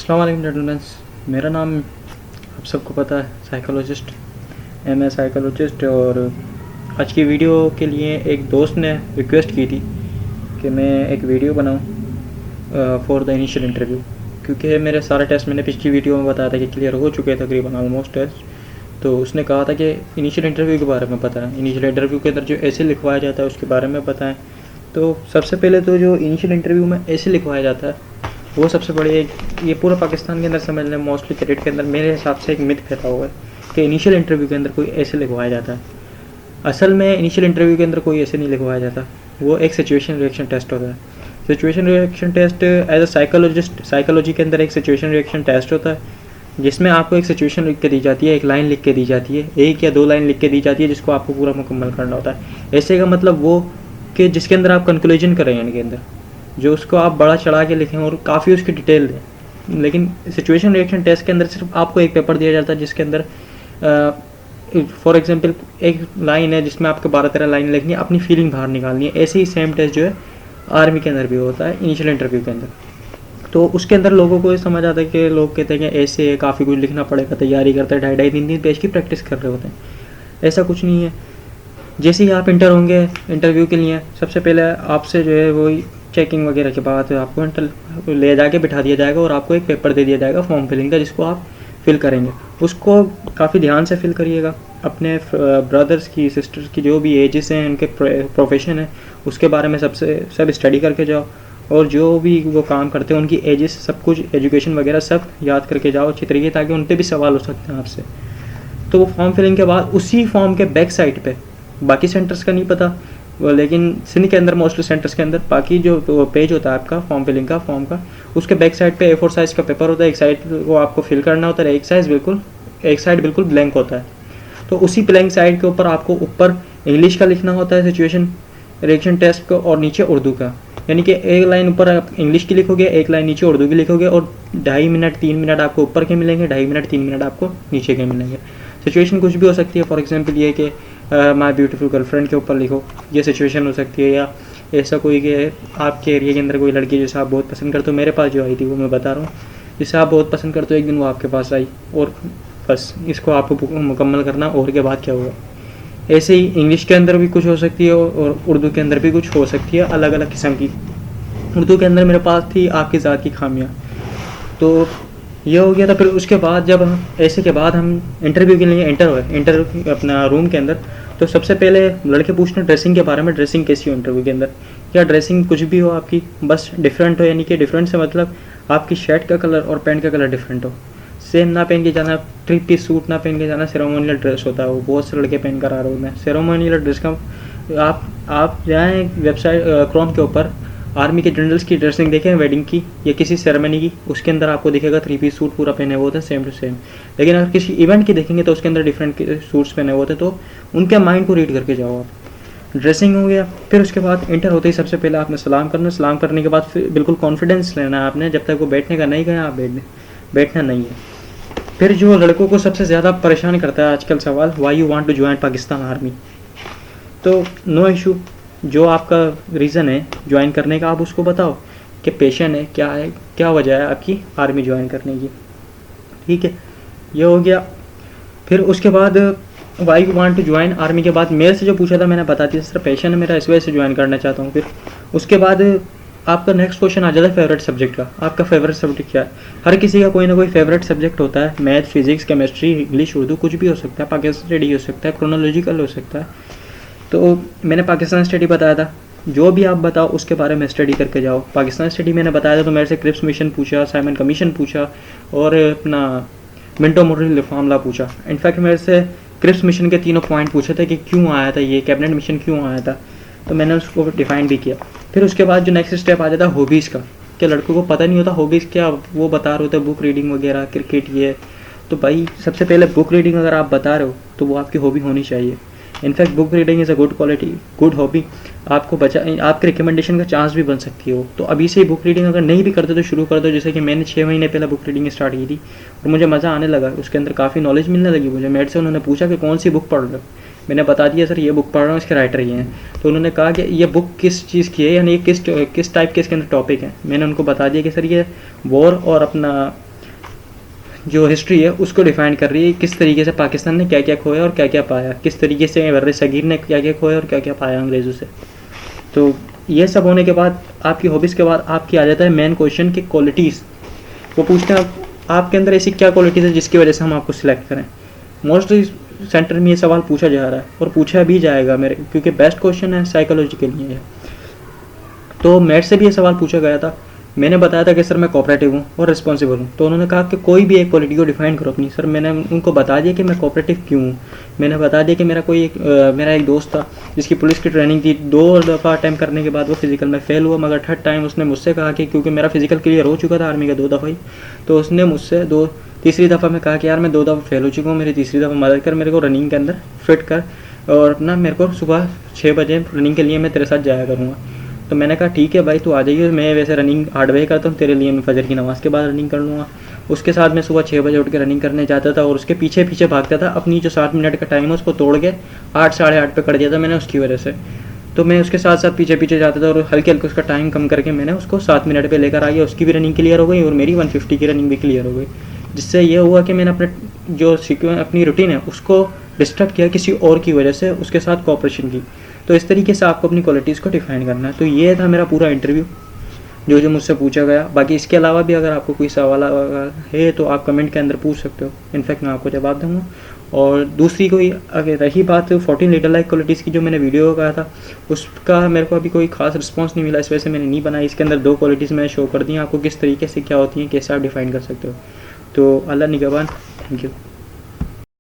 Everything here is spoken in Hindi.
अस्सलाम वालेकुम जेंटलमैन्स। मेरा नाम आप सबको पता है, साइकोलॉजिस्ट, एम ए साइकोलॉजिस्ट। और आज की वीडियो के लिए एक दोस्त ने रिक्वेस्ट की थी कि मैं एक वीडियो बनाऊं फॉर द इनिशियल इंटरव्यू, क्योंकि मेरे सारे टेस्ट मैंने पिछली वीडियो में बताया था कि क्लियर हो चुके हैं तकरीबन ऑलमोस्ट टेस्ट। तो उसने कहा था कि इनिशियल इंटरव्यू के बारे में बताएं, इनिशियल इंटरव्यू के अंदर जो ऐसे लिखवाया जाता है उसके बारे में बताएं। तो सबसे पहले तो जो इनिशियल इंटरव्यू में ऐसे लिखवाया जाता है वो सबसे बड़ी ये पूरा पाकिस्तान के अंदर समझ लें, मोस्टली कैडेट के अंदर मेरे हिसाब से एक मिथ फैला हुआ है कि इनिशियल इंटरव्यू के अंदर कोई ऐसे लिखवाया जाता है। असल में इनिशियल इंटरव्यू के अंदर कोई ऐसे नहीं लिखवाया जाता, वो एक सिचुएशन रिएक्शन टेस्ट होता है। Situation reaction test as a psychologist, psychology के अंदर एक सिचुएशन रिएक्शन टेस्ट होता है जिसमें आपको एक सिचुएशन लिख के दी जाती है, एक लाइन लिख के दी जाती है, एक या दो लाइन लिख के दी जाती है जिसको आपको पूरा मुकम्मल करना होता है। ऐसे का मतलब वो कि जिसके अंदर आप कंक्लूजन करें, इनके अंदर जो उसको आप बड़ा चढ़ा के लिखें और काफ़ी उसकी डिटेल दें। लेकिन सिचुएशन रिएक्शन टेस्ट के अंदर सिर्फ आपको एक पेपर दिया जाता है जिसके अंदर फॉर एग्जांपल एक लाइन है जिसमें आपको 12-13 लाइन लिखनी है, अपनी फीलिंग बाहर निकालनी है। ऐसे ही सेम टेस्ट जो है आर्मी के अंदर भी होता है इनिशियल इंटरव्यू के अंदर। तो उसके अंदर लोगों को ये समझ आता है कि लोग कहते हैं कि ऐसे काफ़ी कुछ लिखना पड़ेगा, तैयारी करते हैं, 2.5-3 पेज की प्रैक्टिस कर रहे होते हैं। ऐसा कुछ नहीं है। जैसे ही आप इंटर होंगे इंटरव्यू के लिए, सबसे पहले आपसे जो है वही चेकिंग वगैरह के बाद आपको इंटर ले जाके बिठा दिया जाएगा और आपको एक पेपर दे दिया जाएगा फॉर्म फिलिंग का, जिसको आप फिल करेंगे। उसको काफ़ी ध्यान से फिल करिएगा। अपने ब्रदर्स की, सिस्टर्स की जो भी एजेस हैं, उनके प्रोफेशन है, उसके बारे में सब स्टडी करके जाओ। और जो भी वो काम करते हैं उनकी एजेस, सब कुछ, एजुकेशन वगैरह सब याद करके जाओ अच्छी तरीके, ताकि उन पर भी सवाल हो सकते हैं आपसे। तो वो फॉर्म फिलिंग के बाद उसी फॉर्म के बैक साइड पे, बाकी सेंटर्स का नहीं पता, लेकिन सिंध के अंदर मोस्टली सेंटर्स के अंदर बाकी जो पेज होता है आपका फॉर्म फिलिंग का, फॉर्म का, उसके बैक साइड पे A4 साइज़ का पेपर होता है। एक साइड को आपको फिल करना होता है, एक साइड बिल्कुल ब्लैंक होता है। तो उसी ब्लैंक साइड के ऊपर आपको ऊपर इंग्लिश का लिखना होता है सिचुएशन रिएक्शन टेस्ट को, और नीचे उर्दू का। यानी कि एक लाइन ऊपर आप इंग्लिश की लिखोगे, एक लाइन नीचे उर्दू की लिखोगे, और 2.5 मिनट 3 मिनट आपको ऊपर के मिलेंगे, 2.5 मिनट 3 मिनट आपको नीचे के मिलेंगे। सिचुएशन कुछ भी हो सकती है। फॉर एग्जांपल ये कि माय ब्यूटीफुल गर्लफ्रेंड के ऊपर लिखो, ये सिचुएशन हो सकती है। या ऐसा कोई कि आपके एरिया के अंदर कोई लड़की जिसे आप बहुत पसंद करते हो, मेरे पास जो आई थी वो मैं बता रहा हूँ, जिसे आप बहुत पसंद करते हो, एक दिन वो आपके पास आई और बस इसको आपको मुकम्मल करना, और के बाद क्या होगा। ऐसे ही इंग्लिश के अंदर भी कुछ हो सकती है और उर्दू के अंदर भी कुछ हो सकती है, अलग अलग किस्म की। उर्दू के अंदर मेरे पास थी आपकी ज़ात की खामियाँ। तो ये हो गया था। फिर उसके बाद जब हम ऐसे के बाद हम इंटरव्यू के लिए एंटर हुए अपना रूम के अंदर, तो सबसे पहले लड़के पूछते हैं ड्रेसिंग के बारे में, ड्रेसिंग कैसी हो इंटरव्यू के अंदर। या ड्रेसिंग कुछ भी हो आपकी, बस डिफरेंट हो, यानी कि डिफरेंट से मतलब आपकी शर्ट का कलर और पैंट का कलर डिफरेंट हो। सेम ना पहन के जाना, 3 पीस सूट ना पहन के जाना। सेरेमोनियल ड्रेस होता है वो, बहुत से लड़के पहन कर आ रहे होते हैं सेरेमोनियल ड्रेस का। आप जाएँ वेबसाइट क्रोम के ऊपर, आर्मी के जनरल्स की ड्रेसिंग देखें वेडिंग की या किसी सेरेमनी की, उसके अंदर आपको दिखेगा 3 पीस सूट पूरा पहने हुए होते हैं, सेम टू सेम। लेकिन अगर किसी इवेंट की देखेंगे तो उसके अंदर डिफरेंट सूट्स पहने हुए होते हैं। तो उनके माइंड को रीड करके जाओ आप। ड्रेसिंग हो गया। फिर उसके बाद इंटर होते ही सबसे पहले आपने सलाम करना। सलाम करने के बाद फिर बिल्कुल कॉन्फिडेंस लेना है आपने, जब तक वो बैठने का नहीं गया आप बैठना नहीं है। फिर जो लड़कों को सबसे ज़्यादा परेशान करता है आजकल सवाल, why you want to join Pakistan army. तो नो इशू, जो आपका रीज़न है ज्वाइन करने का, आप उसको बताओ कि पैशन है, क्या वजह है आपकी आर्मी ज्वाइन करने की। ठीक है, ये हो गया। फिर उसके बाद why you want to join army के बाद मेरे से जो पूछा था मैंने बता दिया, सर पैशन है मेरा, इस वजह से ज्वाइन करना चाहता हूँ। फिर उसके बाद आपका नेक्स्ट क्वेश्चन आ जाता है फेवरेट सब्जेक्ट का। आपका फेवरेट सब्जेक्ट क्या है। हर किसी का कोई ना कोई फेवरेट सब्जेक्ट होता है। Math, physics, chemistry, English, Urdu, कुछ भी हो सकता है। पाकिस्तान स्टडी हो सकता है, क्रोनोलॉजिकल हो सकता है। तो मैंने पाकिस्तान स्टडी बताया था, जो भी आप बताओ उसके बारे में स्टडी करके जाओ। पाकिस्तान स्टडी मैंने बताया था तो मेरे से क्रिप्स मिशन पूछा, साइमन कमीशन पूछा, और अपना मिंटो मोर्ली मामला पूछा। इनफैक्ट मेरे से क्रिप्स मिशन के 3 पॉइंट पूछे थे कि क्यों आया था, ये कैबिनेट मिशन क्यों आया था, तो मैंने उसको डिफाइन भी किया। फिर उसके बाद जो नेक्स्ट स्टेप आ जाता है हॉबीज़ का, कि लड़कों को पता नहीं होता हॉबीज़ क्या, वो बता रहे होते हैं बुक रीडिंग वगैरह, क्रिकेट, ये। तो भाई सबसे पहले बुक रीडिंग अगर आप बता रहे हो तो वो आपकी हॉबी होनी चाहिए। In fact book reading is a good quality, good hobby. आपको आपके रिकमेंडेशन का चांस भी बन सकती हो। तो अभी से बुक रीडिंग अगर नहीं भी करते तो शुरू कर दो। जैसे कि मैंने 6 महीने पहले बुक रीडिंग स्टार्ट की थी और मुझे मज़ा आने लगा, उसके अंदर काफ़ी नॉलेज मिलने लगी मुझे। मेरे से उन्होंने पूछा कि कौन सी बुक पढ़ रहे हो, मैंने बता दिया सर ये बुक पढ़ रहा हूँ, इसके राइटर ये हैं। तो उन्होंने कहा कि ये बुक किस चीज़ की है, यानी किस टाइप के इसके अंदर टॉपिक है। मैंने उनको बता दिया कि सर ये वॉर और अपना जो हिस्ट्री है उसको डिफाइन कर रही है, किस तरीके से पाकिस्तान ने क्या क्या खोया और क्या क्या पाया, किस तरीके से बर्र सगीर ने क्या क्या खोया और क्या क्या पाया अंग्रेज़ों से। तो ये सब होने के बाद, आपकी हॉबीज़ के बाद आपकी आ जाता है मेन क्वेश्चन की क्वालिटीज़। वो पूछते हैं आपके अंदर ऐसी क्या क्वालिटीज़ है जिसकी वजह से हम आपको सिलेक्ट करें। मोस्टली सेंटर में ये सवाल पूछा जा रहा है और पूछा भी जाएगा मेरे, क्योंकि बेस्ट क्वेश्चन है साइकोलॉजी के लिए। तो मेट से भी ये सवाल पूछा गया था। मैंने बताया था कि सर मैं कोऑपरेटिव हूँ और रिस्पॉन्सिबल हूँ। तो उन्होंने कहा कि कोई भी एक क्वालिटी को डिफाइन करो अपनी। सर मैंने उनको बता दिया कि मैं कोऑपरेटिव क्यों हूँ। मैंने बता दिया कि मेरा एक दोस्त था जिसकी पुलिस की ट्रेनिंग थी, 2 दफ़ा अटैम्प्ट करने के बाद वो फिजिकल में फेल हुआ, मगर थर्ड टाइम उसने मुझसे कहा कि क्योंकि मेरा फिजिकल क्लियर हो चुका था आर्मी का 2 दफ़ा ही, तो उसने मुझसे तीसरी दफ़ा में कहा कि यार मैं 2 दफ़ा फेल हो चुका हूँ, मेरी तीसरी दफ़ा मदद कर, मेरे को रनिंग के अंदर फिट कर और अपना मेरे को सुबह 6 बजे रनिंग के लिए मैं तेरे साथ जाया करूँगा। तो मैंने कहा ठीक है भाई तू आ जाइए, मैं वैसे रनिंग 8 बजे करता हूँ, तेरे लिए मैं फजर की नमाज़ के बाद रनिंग कर लूँगा। उसके साथ मैं सुबह 6 बजे उठ के रनिंग करने जाता था और उसके पीछे पीछे भागता था। अपनी जो 7 मिनट का टाइम है उसको तोड़ के 8 साढ़े 8 पे कर दिया था मैंने उसकी वजह से। तो मैं उसके साथ साथ पीछे पीछे जाता था और हल्के हल्के उसका टाइम कम करके मैंने उसको 7 मिनट पे लेकर आ गया। उसकी भी रनिंग क्लियर हो गई और मेरी 150 की रनिंग भी क्लियर हो गई। जिससे ये हुआ कि मैंने अपनी रूटीन है उसको डिस्टर्ब किया किसी और की वजह से, उसके साथ कोऑपरेशन की। तो इस तरीके से आपको अपनी क्वालिटीज़ को डिफाइन करना है। तो ये था मेरा पूरा इंटरव्यू जो मुझसे पूछा गया। बाकी इसके अलावा भी अगर आपको कोई सवाल है तो आप कमेंट के अंदर पूछ सकते हो, इनफैक्ट मैं आपको जवाब दूँगा। और दूसरी कोई अगर रही बात 14 लीडर लाइक क्वालिटीज़ की जो मैंने वीडियो कहा था, उसका मेरे को अभी कोई खास रिस्पांस नहीं मिला, इस वजह से मैंने नहीं बनाई। इसके अंदर 2 क्वालिटीज़ मैंने शो कर दी आपको किस तरीके से क्या होती हैं, कैसे आप डिफाइन कर सकते हो। तो अल्लाह निगहबान, थैंक यू।